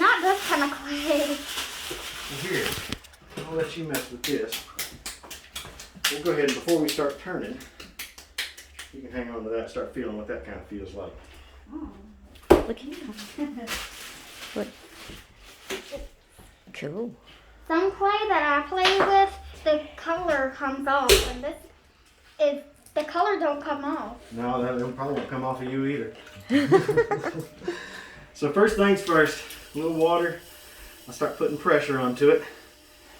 Not this kind of clay. Well, here, I'll let you mess with this. We'll go ahead and before we start turning, you can hang on to that, start feeling what that kind of feels like. Oh. Look at him. Look. Cool. Some clay that I play with, the color comes off, and this is the color don't come off. No, that probably won't come off of you either. So first things first, a little water. I'll start putting pressure onto it.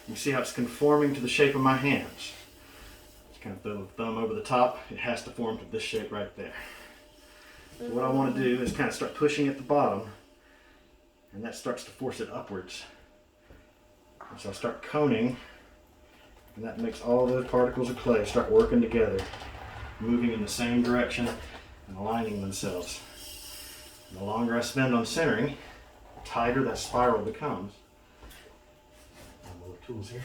You see how it's conforming to the shape of my hands. Just kind of throw the thumb over the top. It has to form to this shape right there. So what I want to do is kind of start pushing at the bottom, and that starts to force it upwards. And so I start coning, and that makes all those particles of clay start working together, moving in the same direction and aligning themselves. And the longer I spend on centering, the tighter that spiral becomes. I have my little tools here.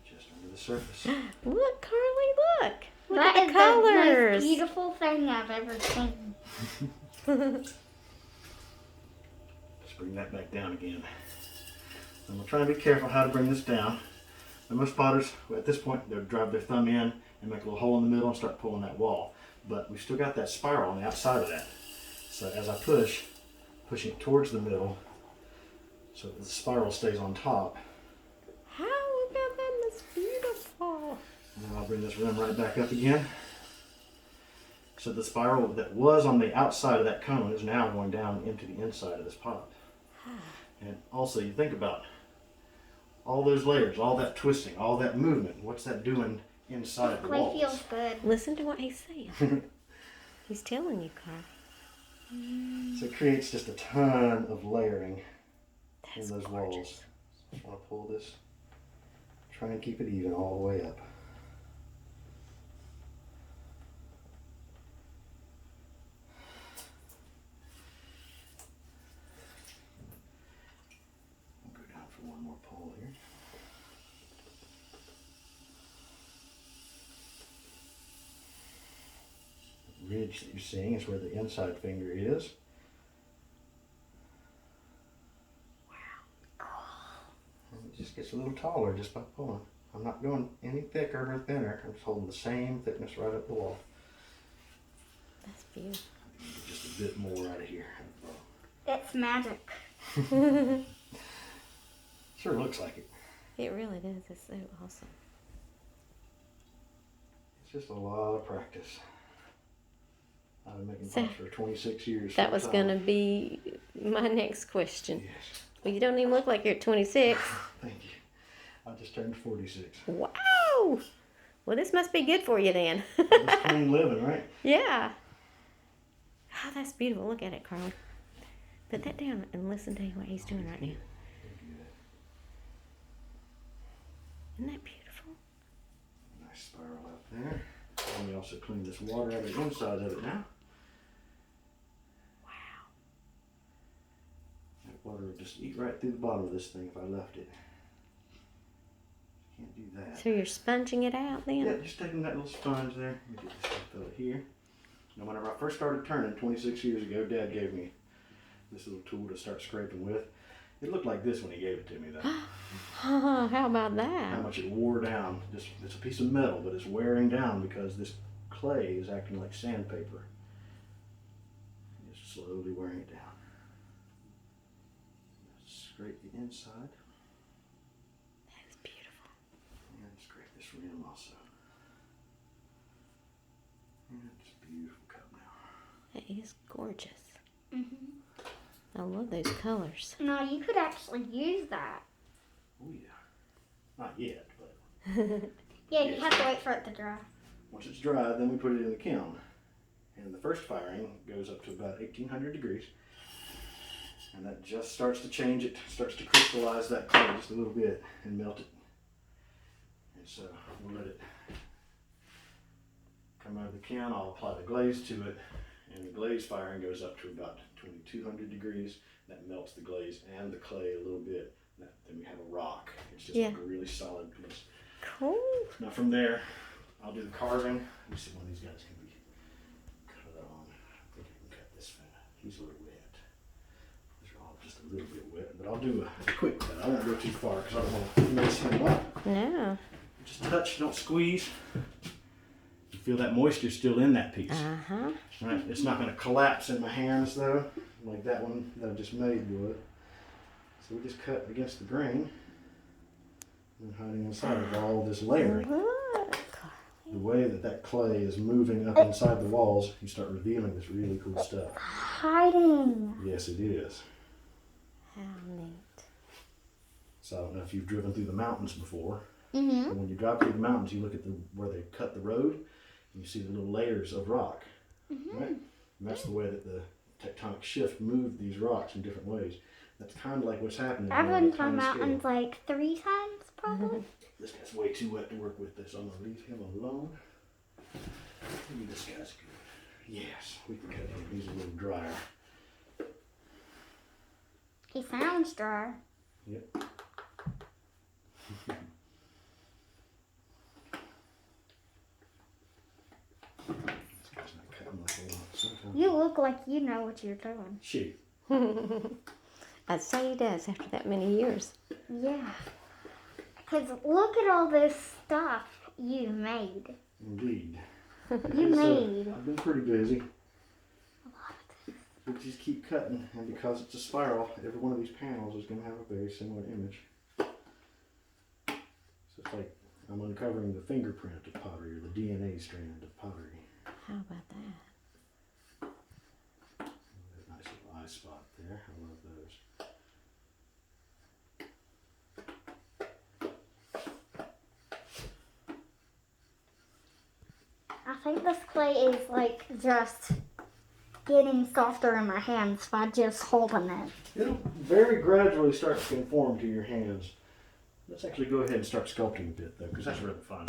Just under the surface. Look, Carly, look. Look That at is the colors. the most beautiful thing I've ever seen. Just bring that back down again. I'm going to try and be careful how to bring this down. And most potters, at this point, they'll drive their thumb in and make a little hole in the middle and start pulling that wall. But we've still got that spiral on the outside of that. So as I pushing it towards the middle, so that the spiral stays on top. How? Look at that. That's beautiful. And then I'll bring this rim right back up again. So the spiral that was on the outside of that cone is now going down into the inside of this pot. And also you think about all those layers, all that twisting, all that movement. What's that doing inside the Clay walls? feels good. Listen to what he's saying. He's telling you, Carl. So it creates just a ton of layering That's in those gorgeous. walls. Just want to pull this, try and keep it even all the way up. I'll go down for one more pull here. The ridge that you're seeing is where the inside finger is. And it just gets a little taller just by pulling. I'm not going any thicker or thinner. I'm just holding the same thickness right up the wall. That's beautiful. Just a bit more out of here. It's magic. Sure looks like it. It really does. It's so awesome. It's just a lot of practice. I've been making So, pots for 26 years. That was full going time. to be my next question. Yes. Well, you don't even look like you're at 26. Thank you. I just turned 46. Wow. Well, this must be good for you then. That's clean living, right? Yeah. Oh, that's beautiful. Look at it, Carl. Put that down and listen to what he's doing right now. Isn't that beautiful? Nice spiral out there. And we also clean this water out of the inside of it now. Wow. That water would just eat right through the bottom of this thing if I left it. Can't do that. So you're sponging it out then? Yeah, just taking that little sponge there. Let me get this stuff out here. Now, whenever I first started turning 26 years ago, Dad gave me this little tool to start scraping with. It looked like this when he gave it to me, though. How about How that? much it wore down. Just, it's a piece of metal, but it's wearing down because this clay is acting like sandpaper. Just slowly wearing it down. Scrape the inside. That's beautiful. And scrape this rim also. And it's a beautiful cup now. That is gorgeous. Mm-hmm. I love those colors. No, you could actually use that. Oh yeah. Not yet, but Yeah, you have to wait for it to dry. once it's dry, then we put it in the kiln. And the first firing goes up to about 1800 degrees. And that just starts to change it, starts to crystallize that clay just a little bit and melt it. And so we'll let it come out of the kiln. I'll apply the glaze to it. And the glaze firing goes up to about 2200 degrees. That melts the glaze and the clay a little bit. Then we have a rock. It's just like a really solid piece. Cool. Now from there, I'll do the carving. Let me see when these guys can be cut on. I think I can cut this He's a little wet. These are all just a little bit wet, but I'll do a quick cut. I won't go too far because I don't want to mess him up. No. Just touch, don't squeeze. You feel that moisture still in that piece. Uh-huh. Right? It's not going to collapse in my hands though, like that one that I just made would. So we just cut against the grain and hiding inside of all this layering. Look. The way that that clay is moving up inside the walls, you start revealing this really cool stuff. Hiding. Yes, it is. How neat. So I don't know if you've driven through the mountains before. Mm-hmm. But when you drive through the mountains, you look at where they cut the road, and you see the little layers of rock. Mm-hmm. Right? And that's the way that the tectonic shift moved these rocks in different ways. That's kind of like what's happening. I've on a been to tiny mountains scale. like 3 times, probably. This guy's way too wet to work with this. I'm going to leave him alone. Maybe this guy's good. Yes, we can cut him. He's a little drier. He sounds dry. Yep. This guy's not cutting like I want sometimes. You look like you know what you're doing. Shoot. I'd say he does after that many years. Yeah. Because look at all this stuff you made. Indeed. You made. I've been pretty busy. We just keep cutting, and because it's a spiral, every one of these panels is going to have a very similar image. So it's like I'm uncovering the fingerprint of pottery, or the DNA strand of pottery. How about that? Nice little eye spot there. I love those. I think this clay is like just getting softer in my hands by just holding it. It'll very gradually start to conform to your hands. Let's actually go ahead and start sculpting a bit though, because that's really fun.